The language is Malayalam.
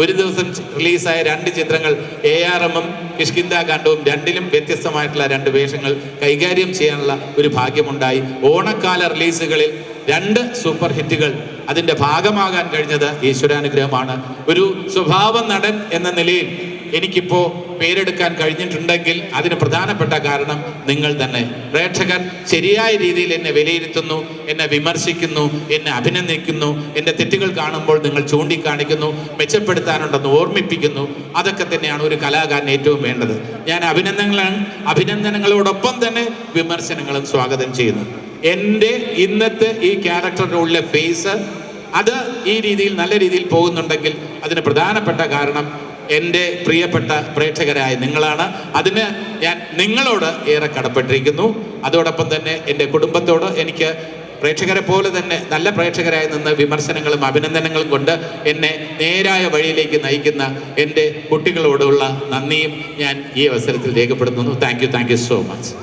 ഒരു ദിവസം റിലീസായ 2 ചിത്രങ്ങൾ ARMഉം കിഷ്കിന്ധാ കാണ്ഡവും രണ്ടിലും വ്യത്യസ്തമായിട്ടുള്ള 2 വേഷങ്ങൾ കൈകാര്യം ചെയ്യാനുള്ള ഒരു ഭാഗ്യമുണ്ടായി. ഓണക്കാല റിലീസുകളിൽ 2 സൂപ്പർ ഹിറ്റുകൾ അതിൻ്റെ ഭാഗമാകാൻ കഴിഞ്ഞത് ഈശ്വരാനുഗ്രഹമാണ്. ഒരു സ്വഭാവ നടൻ എന്ന നിലയിൽ എനിക്കിപ്പോൾ പേരെടുക്കാൻ കഴിഞ്ഞിട്ടുണ്ടെങ്കിൽ അതിന് പ്രധാനപ്പെട്ട കാരണം നിങ്ങൾ തന്നെ. പ്രേക്ഷകർ ശരിയായ രീതിയിൽ എന്നെ വിലയിരുത്തുന്നു, എന്നെ വിമർശിക്കുന്നു, എന്നെ അഭിനന്ദിക്കുന്നു, എൻ്റെ തെറ്റുകൾ കാണുമ്പോൾ നിങ്ങൾ ചൂണ്ടിക്കാണിക്കുന്നു, മെച്ചപ്പെടുത്താനുണ്ടെന്ന് ഓർമ്മിപ്പിക്കുന്നു. അതൊക്കെ തന്നെയാണ് ഒരു കലാകാരന് ഏറ്റവും വേണ്ടത്. ഞാൻ അഭിനന്ദനങ്ങളോടൊപ്പം തന്നെ വിമർശനങ്ങളും സ്വാഗതം ചെയ്യുന്നു. എൻ്റെ ഇന്നത്തെ ഈ ക്യാരക്ടറിൻ്റെ ഉള്ള ഫേസ് അത് ഈ രീതിയിൽ നല്ല രീതിയിൽ പോകുന്നുണ്ടെങ്കിൽ അതിന് പ്രധാനപ്പെട്ട കാരണം എൻ്റെ പ്രിയപ്പെട്ട പ്രേക്ഷകരായ നിങ്ങളാണ്. അതിന് ഞാൻ നിങ്ങളോട് ഏറെ കടപ്പെട്ടിരിക്കുന്നു. അതോടൊപ്പം തന്നെ എൻ്റെ കുടുംബത്തോട് എനിക്ക് പ്രേക്ഷകരെ പോലെ തന്നെ നല്ല പ്രേക്ഷകരായി നിന്ന് വിമർശനങ്ങളും അഭിനന്ദനങ്ങളും കൊണ്ട് എന്നെ നേരായ വഴിയിലേക്ക് നയിക്കുന്ന എൻ്റെ കുട്ടികളോടുള്ള നന്ദിയും ഞാൻ ഈ അവസരത്തിൽ രേഖപ്പെടുത്തുന്നു. Thank you so much.